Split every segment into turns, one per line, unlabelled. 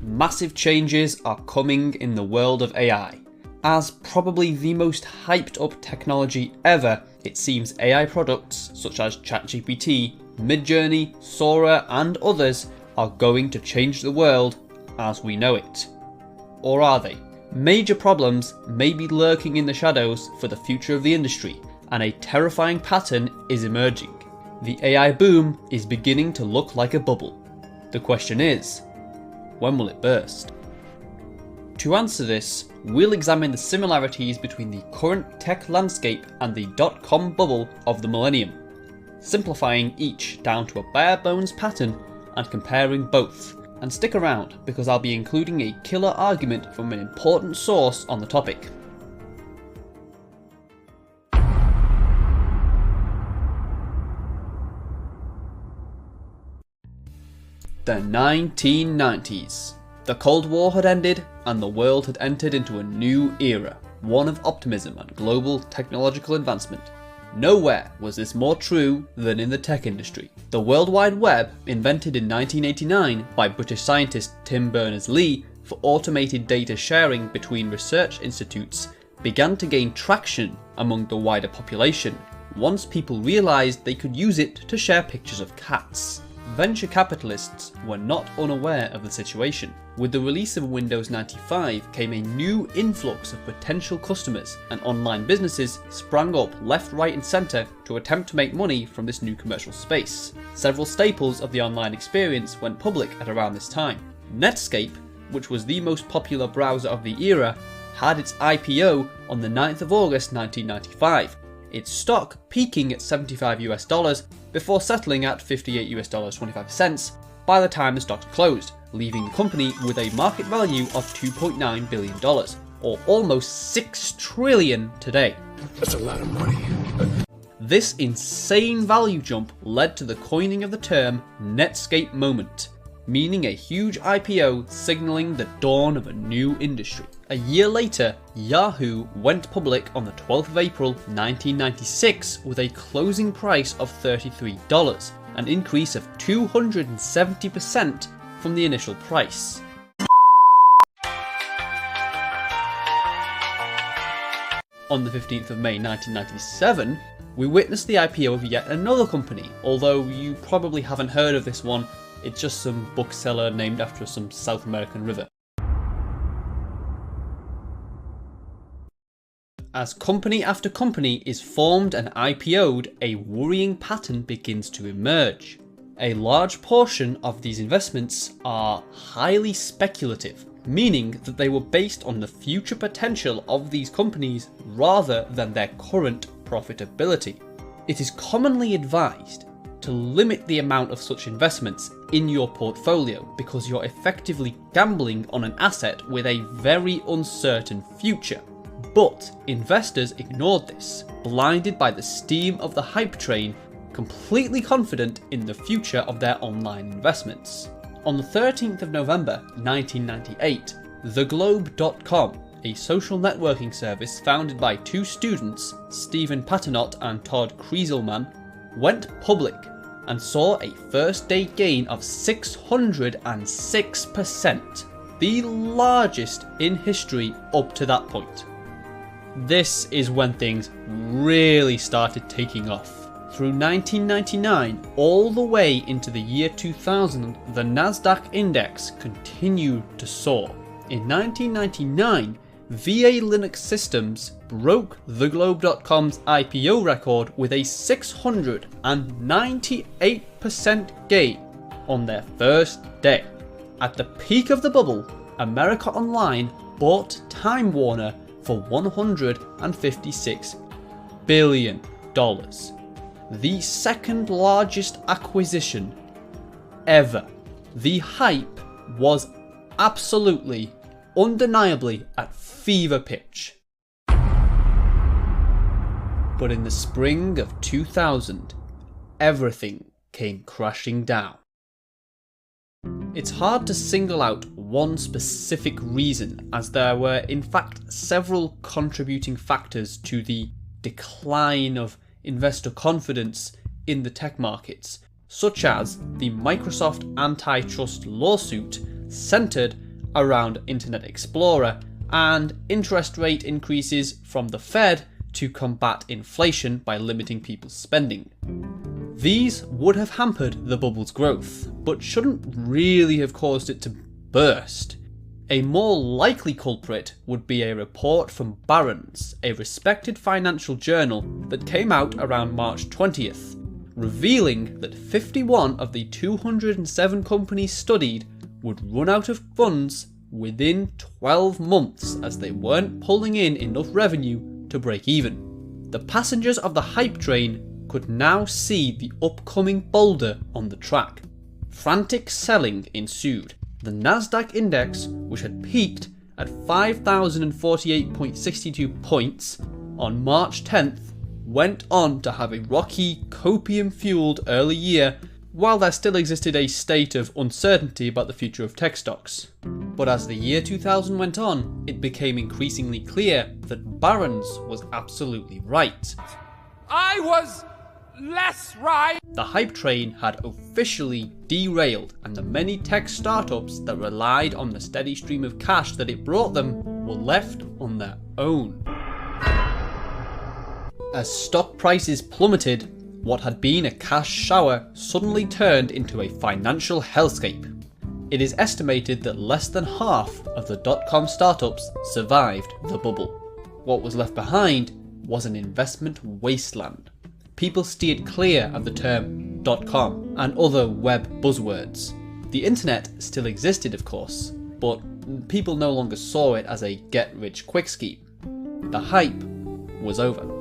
massive changes are coming in the world of AI. As probably the most hyped up technology ever, it seems AI products such as ChatGPT, Midjourney, Sora and others are going to change the world as we know it. Or are they? Major problems may be lurking in the shadows for the future of the industry, and a terrifying pattern is emerging. The AI boom is beginning to look like a bubble. The question is, when will it burst? To answer this, we'll examine the similarities between the current tech landscape and the dot-com bubble of the millennium, simplifying each down to a bare bones pattern and comparing both. And stick around because I'll be including a killer argument from an important source on the topic. The 1990s. The Cold War had ended and the world had entered into a new era, one of optimism and global technological advancement. Nowhere was this more true than in the tech industry. The World Wide Web, invented in 1989 by British scientist Tim Berners-Lee for automated data sharing between research institutes, began to gain traction among the wider population once people realised they could use it to share pictures of cats. Venture capitalists were not unaware of the situation. With the release of Windows 95 came a new influx of potential customers, and online businesses sprang up left, right and centre to attempt to make money from this new commercial space. Several staples of the online experience went public at around this time. Netscape, which was the most popular browser of the era, had its IPO on the 9th of August 1995. Its stock peaking at $75 before settling at $58.25 by the time the stocks closed, leaving the company with a market value of $2.9 billion, or almost $6 trillion today.
That's a lot of money.
This insane value jump led to the coining of the term Netscape moment, meaning a huge IPO signalling the dawn of a new industry. A year later, Yahoo went public on the 12th of April 1996 with a closing price of $33, an increase of 270% from the initial price. On the 15th of May 1997, we witnessed the IPO of yet another company, although you probably haven't heard of this one, it's just some bookseller named after some South American river. As company after company is formed and IPO'd, a worrying pattern begins to emerge. A large portion of these investments are highly speculative, meaning that they were based on the future potential of these companies rather than their current profitability. It is commonly advised to limit the amount of such investments in your portfolio because you're effectively gambling on an asset with a very uncertain future. But investors ignored this, blinded by the steam of the hype train, completely confident in the future of their online investments. On the 13th of November 1998, theglobe.com, a social networking service founded by two students, Stephen Paternotte and Todd Kreiselman, went public and saw a first day gain of 606%, the largest in history up to that point. This is when things really started taking off. Through 1999 all the way into the year 2000, the Nasdaq index continued to soar. In 1999, VA Linux Systems broke theglobe.com's IPO record with a 698% gain on their first day. At the peak of the bubble, America Online bought Time Warner for $156 billion. The second largest acquisition ever. The hype was absolutely, undeniably at fever pitch. But in the spring of 2000, everything came crashing down. It's hard to single out one specific reason, as there were in fact several contributing factors to the decline of investor confidence in the tech markets, such as the Microsoft antitrust lawsuit centered around Internet Explorer, and interest rate increases from the Fed to combat inflation by limiting people's spending. These would have hampered the bubble's growth, but shouldn't really have caused it to burst. A more likely culprit would be a report from Barron's, a respected financial journal that came out around March 20th, revealing that 51 of the 207 companies studied would run out of funds within 12 months as they weren't pulling in enough revenue to break even. The passengers of the hype train could now see the upcoming boulder on the track. Frantic selling ensued. The Nasdaq index, which had peaked at 5,048.62 points on March 10th, went on to have a rocky, copium-fueled early year, while there still existed a state of uncertainty about the future of tech stocks. But as the year 2000 went on, it became increasingly clear that Barron's was absolutely right.
I was less right.
The hype train had officially derailed, and the many tech startups that relied on the steady stream of cash that it brought them were left on their own. As stock prices plummeted, what had been a cash shower suddenly turned into a financial hellscape. It is estimated that less than half of the Dotcom startups survived the bubble. What was left behind was an investment wasteland. People steered clear of the term .com and other web buzzwords. The internet still existed, of course, but people no longer saw it as a get-rich-quick scheme. The hype was over.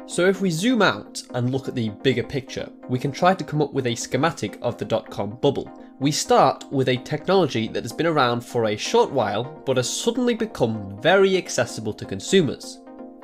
So if we zoom out and look at the bigger picture, we can try to come up with a schematic of the .com bubble. We start with a technology that has been around for a short while, but has suddenly become very accessible to consumers.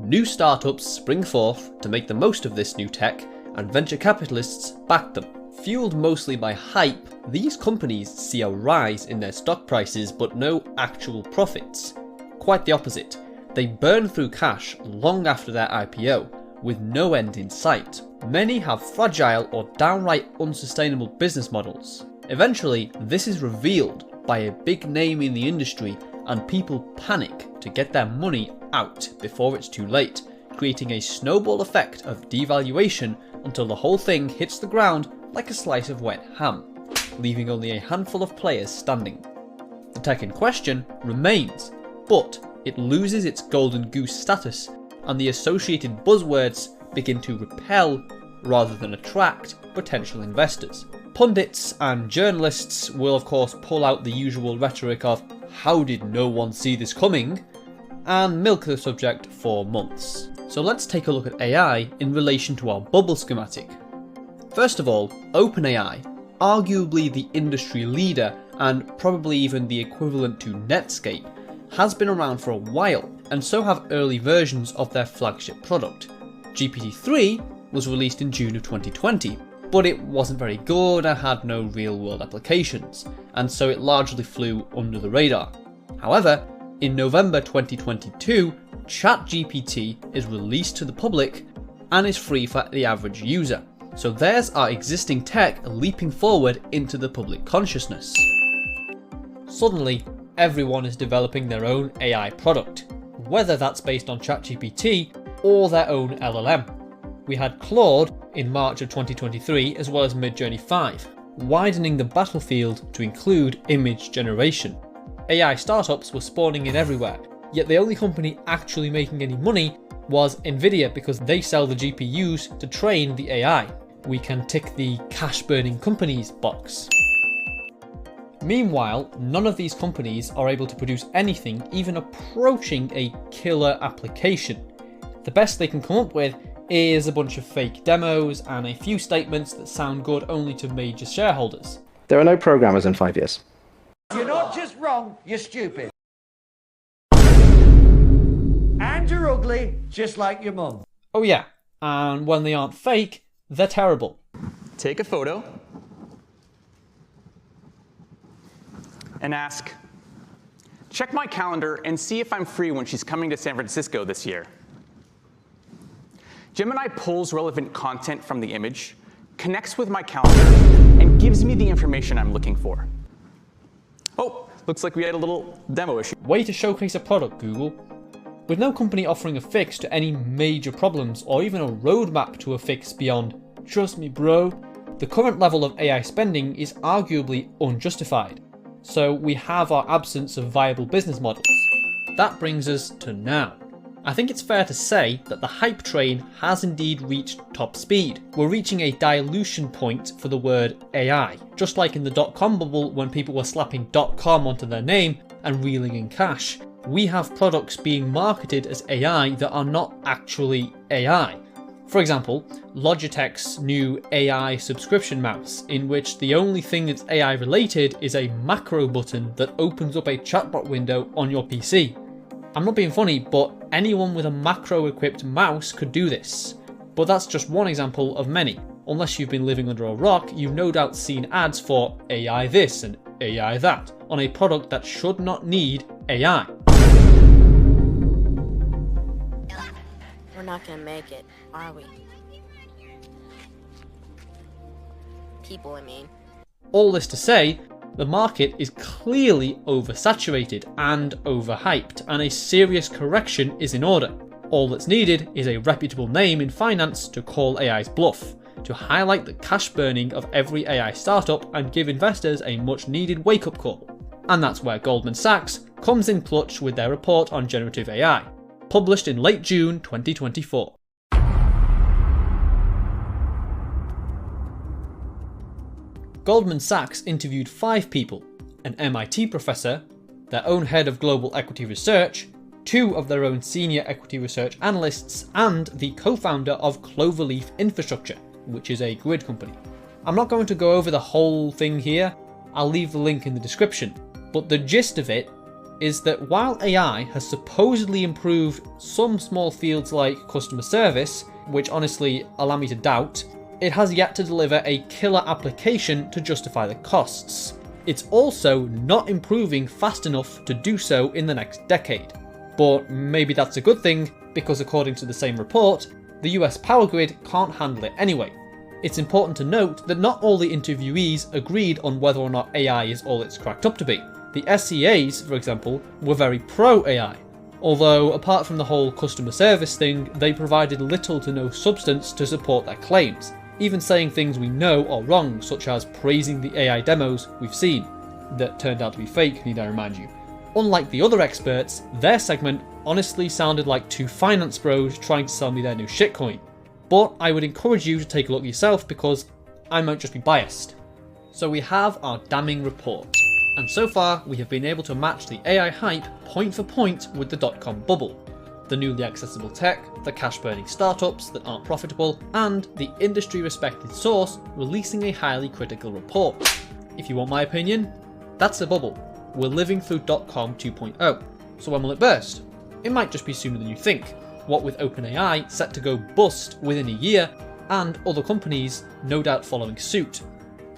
New startups spring forth to make the most of this new tech, and venture capitalists back them. Fueled mostly by hype, these companies see a rise in their stock prices but no actual profits. Quite the opposite. They burn through cash long after their IPO, with no end in sight. Many have fragile or downright unsustainable business models. Eventually, this is revealed by a big name in the industry, and people panic to get their money out before it's too late, creating a snowball effect of devaluation until the whole thing hits the ground like a slice of wet ham, leaving only a handful of players standing. The tech in question remains, but it loses its golden goose status, and the associated buzzwords begin to repel rather than attract potential investors. Pundits and journalists will of course pull out the usual rhetoric of "how did no one see this coming?" and milk the subject for months. So let's take a look at AI in relation to our bubble schematic. First of all, OpenAI, arguably the industry leader and probably even the equivalent to Netscape, has been around for a while, and so have early versions of their flagship product. GPT-3 was released in June of 2020, but it wasn't very good and had no real-world applications, and so it largely flew under the radar. However, in November 2022, ChatGPT is released to the public and is free for the average user. So there's our existing tech leaping forward into the public consciousness. Suddenly, everyone is developing their own AI product, whether that's based on ChatGPT or their own LLM. We had Claude in March of 2023 as well as Midjourney 5, widening the battlefield to include image generation. AI startups were spawning in everywhere, yet the only company actually making any money was Nvidia because they sell the GPUs to train the AI. We can tick the cash burning companies box. Meanwhile, none of these companies are able to produce anything even approaching a killer application. The best they can come up with is a bunch of fake demos and a few statements that sound good only to major shareholders.
There are no programmers in 5 years.
You're not just wrong, you're stupid. And you're ugly, just like your mum.
Oh yeah, and when they aren't fake, they're terrible.
Take a photo and ask, check my calendar and see if I'm free when she's coming to San Francisco this year. Gemini pulls relevant content from the image, connects with my calendar, and it gives me the information I'm looking for. Oh, looks like we had a little demo issue.
Way to showcase a product, Google. With no company offering a fix to any major problems or even a roadmap to a fix beyond, trust me bro, the current level of AI spending is arguably unjustified. So we have our absence of viable business models. That brings us to now. I think it's fair to say that the hype train has indeed reached top speed. We're reaching a dilution point for the word AI, just like in the Dotcom bubble when people were slapping .com onto their name and reeling in cash. We have products being marketed as AI that are not actually AI. For example, Logitech's new AI subscription mouse, in which the only thing that's AI related is a macro button that opens up a chatbot window on your PC. I'm not being funny, but anyone with a macro equipped mouse could do this. But that's just one example of many. Unless you've been living under a rock, you've no doubt seen ads for AI this and AI that on a product that should not need AI.
We're not gonna make it, are we? People, I mean.
All this to say, the market is clearly oversaturated and overhyped, and a serious correction is in order. All that's needed is a reputable name in finance to call AI's bluff, to highlight the cash burning of every AI startup and give investors a much needed wake-up call. And that's where Goldman Sachs comes in clutch with their report on generative AI, published in late June 2024. Goldman Sachs interviewed 5 people, an MIT professor, their own head of global equity research, 2 of their own senior equity research analysts, and the co-founder of Cloverleaf Infrastructure, which is a grid company. I'm not going to go over the whole thing here, I'll leave the link in the description, but the gist of it is that while AI has supposedly improved some small fields like customer service, which honestly allow me to doubt, it has yet to deliver a killer application to justify the costs. It's also not improving fast enough to do so in the next decade. But maybe that's a good thing, because according to the same report, the US power grid can't handle it anyway. It's important to note that not all the interviewees agreed on whether or not AI is all it's cracked up to be. The SCAs, for example, were very pro-AI, although apart from the whole customer service thing, they provided little to no substance to support their claims, even saying things we know are wrong, such as praising the AI demos we've seen, that turned out to be fake, need I remind you. Unlike the other experts, their segment honestly sounded like 2 finance bros trying to sell me their new shitcoin. But I would encourage you to take a look yourself because I might just be biased. So we have our damning report. And so far, we have been able to match the AI hype point for point with the .com bubble. The newly accessible tech, the cash-burning startups that aren't profitable, and the industry-respected source releasing a highly critical report. If you want my opinion, that's the bubble. We're living through .com 2.0. So when will it burst? It might just be sooner than you think, what with OpenAI set to go bust within a year, and other companies no doubt following suit.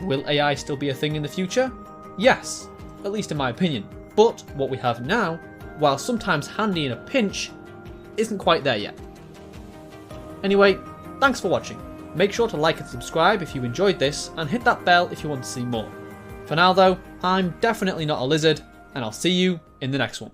Will AI still be a thing in the future? Yes, at least in my opinion. But what we have now, while sometimes handy in a pinch, isn't quite there yet. Anyway, thanks for watching. Make sure to like and subscribe if you enjoyed this, and hit that bell if you want to see more. For now though, I'm definitely not a lizard, and I'll see you in the next one.